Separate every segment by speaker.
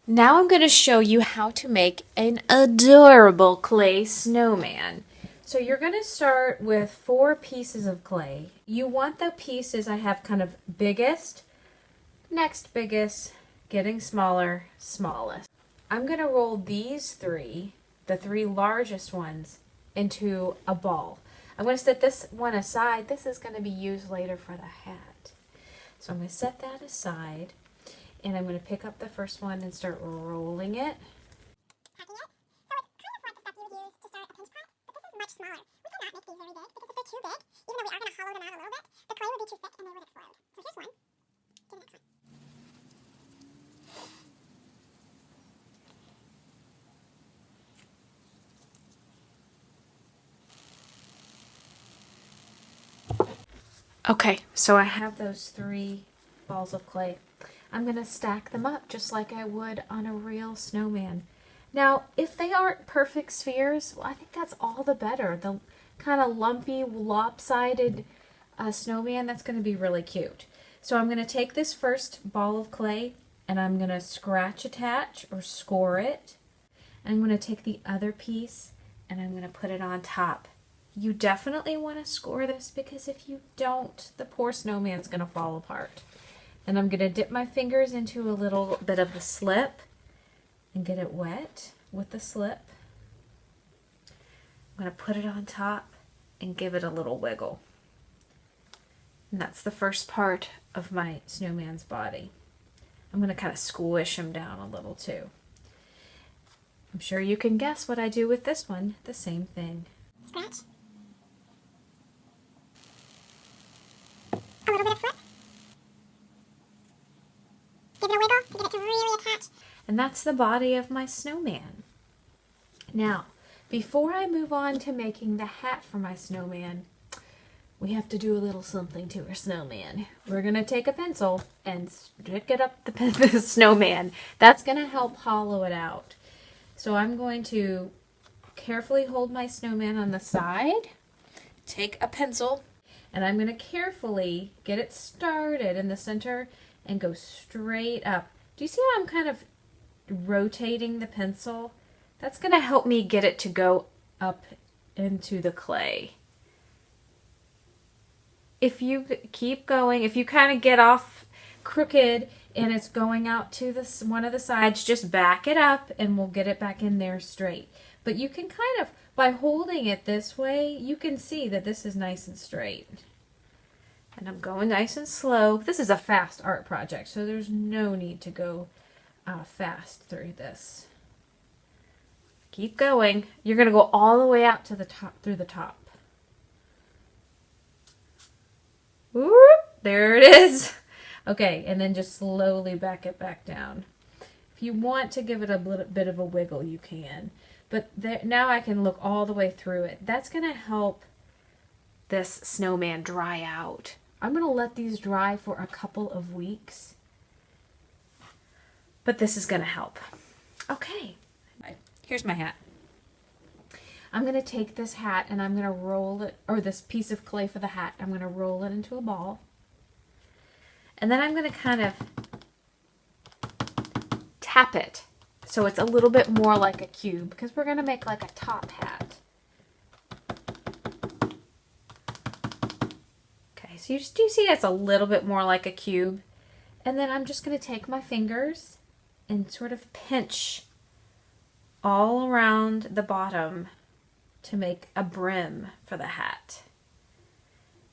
Speaker 1: Now I'm going to show you how to make an adorable clay snowman. So you're going to start with 4 pieces of clay. You want the pieces I have kind of biggest, next biggest, getting smaller, smallest. I'm going to roll these 3, the 3 largest ones, into a ball. I'm going to set this one aside. This is going to be used later for the hat. So I'm going to set that aside. And I'm going to pick up the first one and start rolling it.
Speaker 2: Packing it. So it's kind of like the stuff you would use to start a pinch pot, but this is much smaller. We cannot make these very big because if they're too big, even though we are going to hollow them out a little bit, the clay would be too thick and they would explode. So here's one. Do the next one.
Speaker 1: Okay, so I have those 3 balls of clay. I'm going to stack them up just like I would on a real snowman. Now, if they aren't perfect spheres, well, I think that's all the better. The kind of lumpy, lopsided snowman, that's going to be really cute. So I'm going to take this first ball of clay and I'm going to scratch attach or score it. And I'm going to take the other piece and I'm going to put it on top. You definitely want to score this because if you don't, the poor snowman's going to fall apart. And I'm going to dip my fingers into a little bit of the slip and get it wet with the slip. I'm going to put it on top and give it a little wiggle. And that's the first part of my snowman's body. I'm going to kind of squish him down a little too. I'm sure you can guess what I do with this one. The same thing.
Speaker 2: Scratch. A little bit of slip. Give it a wiggle to get it to really attach.
Speaker 1: And that's the body of my snowman. Now, before I move on to making the hat for my snowman, we have to do a little something to our snowman. We're going to take a pencil and stick it up the snowman. That's going to help hollow it out. So I'm going to carefully hold my snowman on the side, take a pencil, and I'm going to carefully get it started in the center and go straight up. Do you see how I'm kind of rotating the pencil? That's going to help me get it to go up into the clay. If you keep going, if you kind of get off crooked and it's going out to this one of the sides, just back it up and we'll get it back in there straight. But you can kind of, by holding it this way, you can see that this is nice and straight. And I'm going nice and slow. This is a fast art project, so there's no need to go fast through this. Keep going. You're going to go all the way out to the top, through the top. Whoop, there it is. Okay, and then just slowly back it back down. If you want to give it a little bit of a wiggle, you can. But there, now I can look all the way through it. That's going to help this snowman dry out. I'm going to let these dry for a couple of weeks. But this is going to help. Okay, here's my hat. I'm going to take this hat and I'm going to roll it, or this piece of clay for the hat, I'm going to roll it into a ball. And then I'm going to kind of tap it so it's a little bit more like a cube because we're going to make like a top hat. Okay, so you do see it's a little bit more like a cube. And then I'm just going to take my fingers and sort of pinch all around the bottom to make a brim for the hat.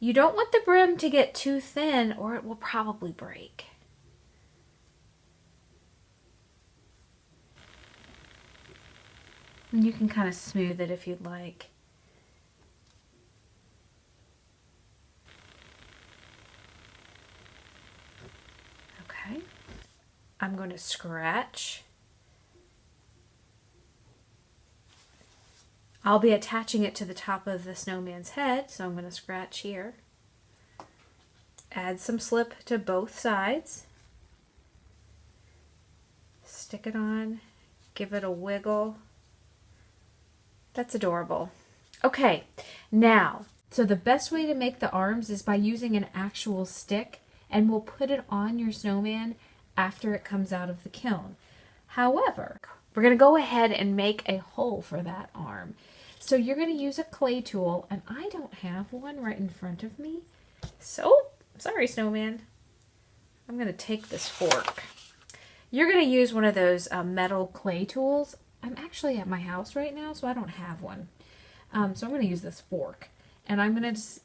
Speaker 1: You don't want the brim to get too thin or it will probably break. And you can kind of smooth it if you'd like. Okay. I'm going to scratch. I'll be attaching it to the top of the snowman's head, so I'm going to scratch here. Add some slip to both sides. Stick it on, give it a wiggle. That's adorable. Okay, now, so the best way to make the arms is by using an actual stick, and we'll put it on your snowman after it comes out of the kiln. However, we're going to go ahead and make a hole for that arm. So you're going to use a clay tool, and I don't have one right in front of me. So, sorry, snowman. I'm going to take this fork. You're going to use one of those metal clay tools. I'm actually at my house right now, so I don't have one. So I'm going to use this fork. And I'm going to just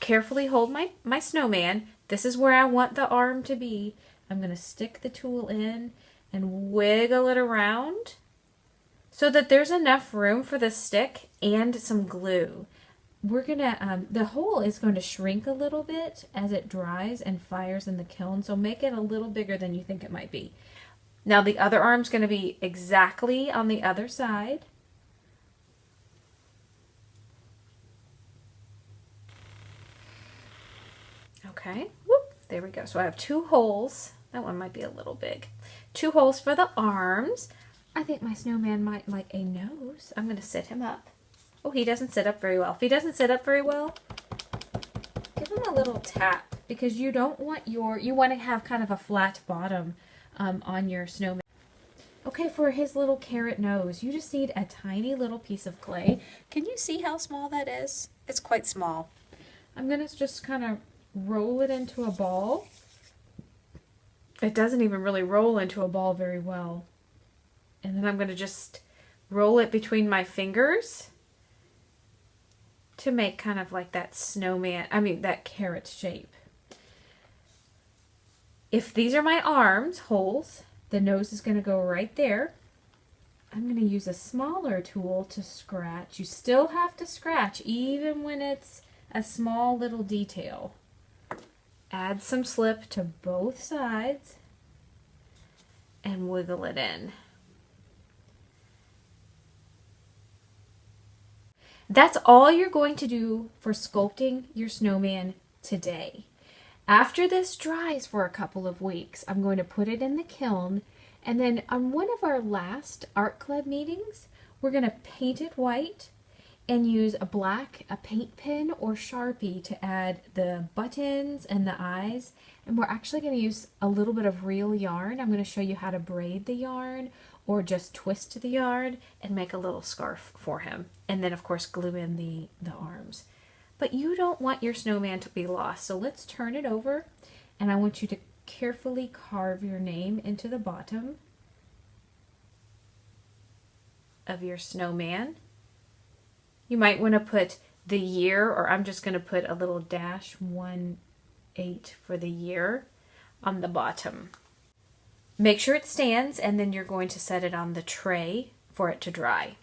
Speaker 1: carefully hold my snowman. This is where I want the arm to be. I'm going to stick the tool in and wiggle it around so that there's enough room for the stick and some glue. We're going to, the hole is going to shrink a little bit as it dries and fires in the kiln, so make it a little bigger than you think it might be. Now the other arm's going to be exactly on the other side. Okay, whoop, there we go. So I have 2 holes. That one might be a little big. 2 holes for the arms. I think my snowman might like a nose. I'm going to sit him up. Oh, he doesn't sit up very well. If he doesn't sit up very well, give him a little tap, because you don't want you want to have kind of a flat bottom on your snowman. Okay, for his little carrot nose, you just need a tiny little piece of clay. Can you see how small that is? It's quite small. I'm going to just kind of roll it into a ball. It doesn't even really roll into a ball very well. And then I'm going to just roll it between my fingers to make kind of like that that carrot shape. If these are my arms, holes, the nose is going to go right there. I'm going to use a smaller tool to scratch. You still have to scratch even when it's a small little detail. Add some slip to both sides and wiggle it in. That's all you're going to do for sculpting your snowman today. After this dries for a couple of weeks, I'm going to put it in the kiln, and then on one of our last art club meetings, we're going to paint it white and use a paint pen or Sharpie to add the buttons and the eyes. And we're actually going to use a little bit of real yarn. I'm going to show you how to braid the yarn or just twist the yarn and make a little scarf for him. And then of course glue in the arms. But you don't want your snowman to be lost. So let's turn it over, and I want you to carefully carve your name into the bottom of your snowman. You might want to put the year, or I'm just going to put a little -18 for the year on the bottom. Make sure it stands, and then you're going to set it on the tray for it to dry.